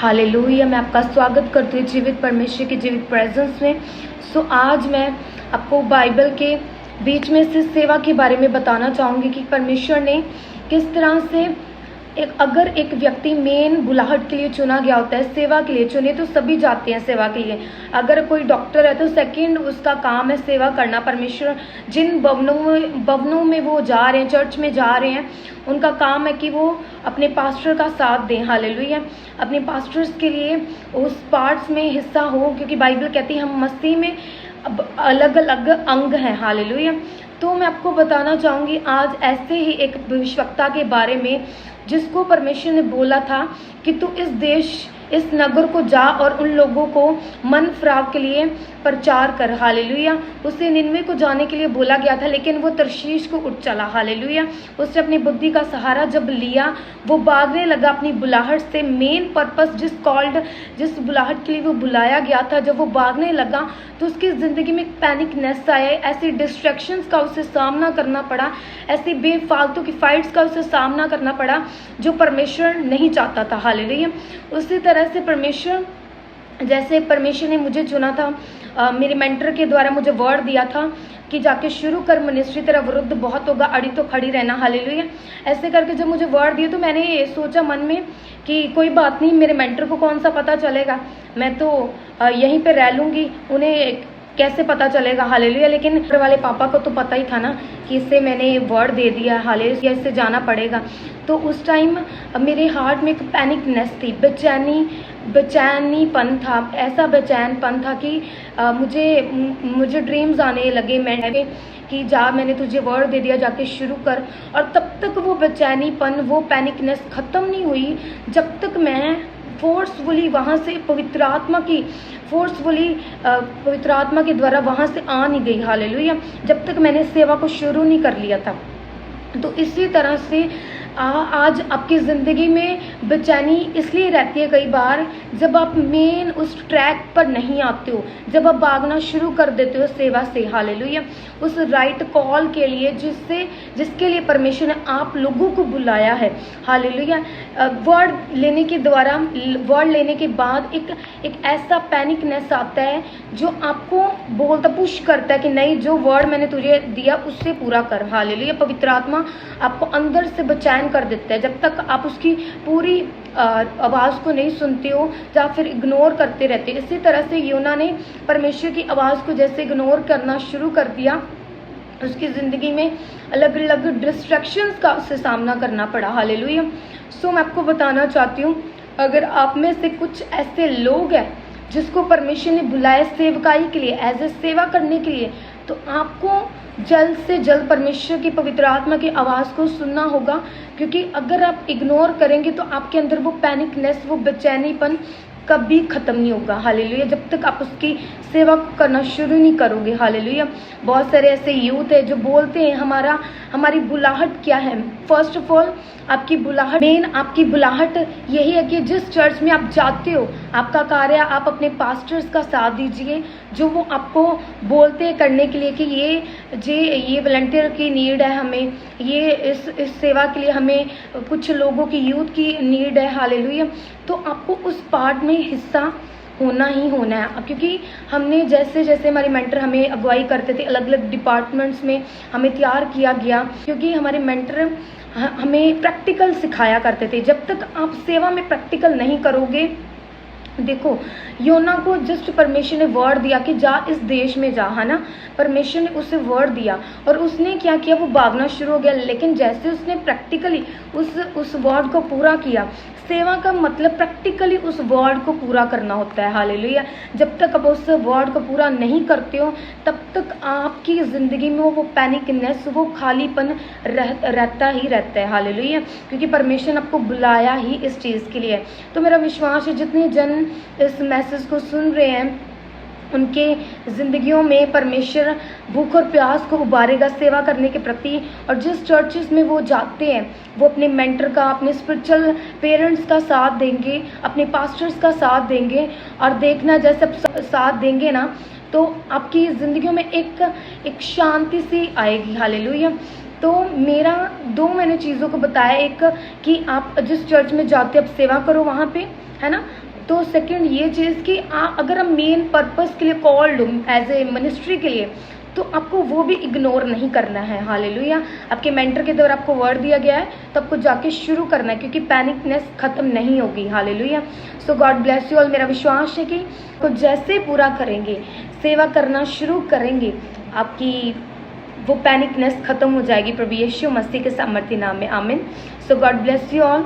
Hallelujah. मैं आपका स्वागत करती हूँ जीवित परमेश्वर की जीवित प्रेजेंस में। आज मैं आपको बाइबल के बीच में से सेवा के बारे में बताना चाहूँगी कि परमेश्वर ने किस तरह से अगर एक व्यक्ति मेन बुलाहट के लिए चुना गया होता है, सेवा के लिए चुने तो सभी जाते हैं सेवा के लिए। अगर कोई डॉक्टर है तो सेकंड उसका काम है सेवा करना। परमेश्वर जिन भवनों में वो जा रहे हैं, चर्च में जा रहे हैं, उनका काम है कि वो अपने पास्टर का साथ दें। हालेलुया। अपने पास्टर्स के लिए उस पार्ट्स में हिस्सा हो, क्योंकि बाइबल कहती है हम मसीह में अलग अलग अंग हैं। हालेलुया। तो मैं आपको बताना चाहूँगी आज ऐसे ही एक भविष्यवक्ता के बारे में जिसको परमेश्वर ने बोला था कि तू इस देश, इस नगर को जा और उन लोगों को मन फिराव के लिए प्रचार कर। हालेलुया। उसे निन्वे को जाने के लिए बोला गया था, लेकिन वो तरशीश को उठ चला। हालेलुया। उसने अपनी बुद्धि का सहारा जब लिया, वो भागने लगा अपनी बुलाहट से। मेन पर्पस जिस बुलाहट के लिए वो बुलाया गया था, जब वो भागने लगा तो उसकी ज़िंदगी में एक पैनिकनेस आया। ऐसी डिस्ट्रैक्शंस का उसे सामना करना पड़ा, ऐसी बेफालतू की फाइट्स का उसे सामना करना पड़ा जो परमेश्वर नहीं चाहता था। हालेलुया। उसी तरह से जैसे परमेश्वर ने मुझे चुना था, मेरे मेंटर के द्वारा मुझे वर्ड दिया था कि जाके शुरू कर मिनिस्ट्री, तेरा विरुद्ध बहुत होगा, अड़ी तो खड़ी रहना। हालेलुया। ऐसे करके जब मुझे वर्ड दिया तो मैंने सोचा मन में कि कोई बात नहीं, मेरे मेंटर को कौन सा पता चलेगा, मैं तो यहीं पे रह लूँगी, उन्हें कैसे पता चलेगा। हालेलुया। लेकिन घर वाले पापा को तो पता ही था ना कि इससे मैंने वर्ड दे दिया, हालेलुया, इससे जाना पड़ेगा। तो उस टाइम मेरे हार्ट में एक पैनिकनेस थी, बेचैनीपन था। ऐसा बेचैनपन था कि मुझे ड्रीम्स आने लगे मैं कि जा, मैंने तुझे वर्ड दे दिया, जाके शुरू कर। और तब तक वो बेचैनीपन, वो पैनिकनेस ख़त्म नहीं हुई जब तक मैं फोर्सफुली वहाँ से पवित्र आत्मा के द्वारा वहाँ से आ नहीं गई। हालेलुया। जब तक मैंने सेवा को शुरू नहीं कर लिया था। तो इसी तरह से आज आपकी ज़िंदगी में बेचैनी इसलिए रहती है कई बार जब आप मेन उस ट्रैक पर नहीं आते हो, जब आप भागना शुरू कर देते हो सेवा से। हालेलुया। उस राइट कॉल के लिए जिसके लिए परमेश्वर ने आप लोगों को बुलाया है। हालेलुया। वर्ड लेने के बाद एक ऐसा पैनिकनेस आता है जो आपको पुश करता है कि नहीं, जो वर्ड मैंने तुझे दिया उससे पूरा कर। हालेलुया। पवित्र आत्मा आपको अंदर से बेचैन कर देता है जब तक आप उसकी पूरी आवाज़ को नहीं सुनते हो या फिर इग्नोर करते रहते। इसी तरह से योना ने परमेश्वर की आवाज़ को जैसे इग्नोर करना शुरू कर दिया, उसकी ज़िंदगी में अलग अलग डिस्ट्रैक्शंस का उससे सामना करना पड़ा। हालेलुया। मैं आपको बताना चाहती हूँ, अगर आप में से कुछ ऐसे लोग हैं जिसको परमेश्वर ने बुलाया सेवकाई के लिए, एज ए सेवा करने के लिए, तो आपको जल्द से जल्द परमेश्वर की पवित्र आत्मा की आवाज़ को सुनना होगा। क्योंकि अगर आप इग्नोर करेंगे तो आपके अंदर वो पैनिकनेस, वो बेचैनीपन कभी ख़त्म नहीं होगा। हालेलुया। जब तक आप उसकी सेवा करना शुरू नहीं करोगे। हालेलुया। बहुत सारे ऐसे यूथ है जो बोलते हैं हमारी बुलाहट क्या है। फर्स्ट ऑफ ऑल आपकी बुलाहट यही है कि जिस चर्च में आप जाते हो, आपका कार्य, आप अपने पास्टर्स का साथ दीजिए जो वो आपको बोलते हैं करने के लिए कि ये वॉलंटियर की नीड है, हमें ये इस सेवा के लिए हमें कुछ लोगों की यूथ की नीड है। हालेलुया। तो आपको उस पार्ट में हिस्सा होना ही होना है। क्योंकि हमने जैसे हमारे मेंटर हमें अगुवाई करते थे, अलग अलग डिपार्टमेंट्स में हमें तैयार किया गया, क्योंकि हमारे मेंटर हमें प्रैक्टिकल सिखाया करते थे। जब तक आप सेवा में प्रैक्टिकल नहीं करोगे, देखो योना को जस्ट परमेश्वर ने वर्ड दिया कि जा इस देश में जा, है ना। परमेश्वर ने उसे वर्ड दिया और उसने क्या किया, वो भागना शुरू हो गया। लेकिन जैसे उसने प्रैक्टिकली उस वर्ड को पूरा किया, सेवा का मतलब प्रैक्टिकली उस वर्ड को पूरा करना होता है। हालेलुया। जब तक आप उस वर्ड को पूरा नहीं करते हो तब तक आपकी ज़िंदगी में वो पैनिकनेस, वो खालीपन रहता ही रहता है। हालेलुया। क्योंकि परमेश्वर ने आपको बुलाया ही इस चीज़ के लिए। तो मेरा विश्वास है जितने जन इस मैसेज को सुन रहे हैं उनके ज़िंदगियों में परमेश्वर भूख और प्यास को उबारेगा सेवा करने के प्रति। और जिस चर्चेस में वो जाते हैं वो अपने मेंटर का, अपने स्पिरिचुअल पेरेंट्स का साथ देंगे, अपने पास्टर्स का साथ देंगे। और देखना जैसे साथ देंगे ना, तो आपकी ज़िंदगियों में एक शांति सी आएगी। हालेलुया। तो मैंने चीज़ों को बताया, एक कि आप जिस चर्च में जाते आप सेवा करो वहाँ पे, है ना, तो सेकंड ये चीज़ कि अगर हम मेन पर्पस के लिए कॉल्ड एज ए मिनिस्ट्री के लिए, तो आपको वो भी इग्नोर नहीं करना है। हालेलुया। आपके मेंटर के द्वारा आपको वर्ड दिया गया है तो आपको जाके शुरू करना है, क्योंकि पैनिकनेस खत्म नहीं होगी। Hallelujah. So God bless you all. मेरा विश्वास है कि तो जैसे पूरा करेंगे, सेवा करना शुरू करेंगे, आपकी वो पैनिकनेस खत्म हो जाएगी प्रभु यीशु मसीह के सामर्थ्य नाम में। आमीन। सो गॉड ब्लेस यू ऑल।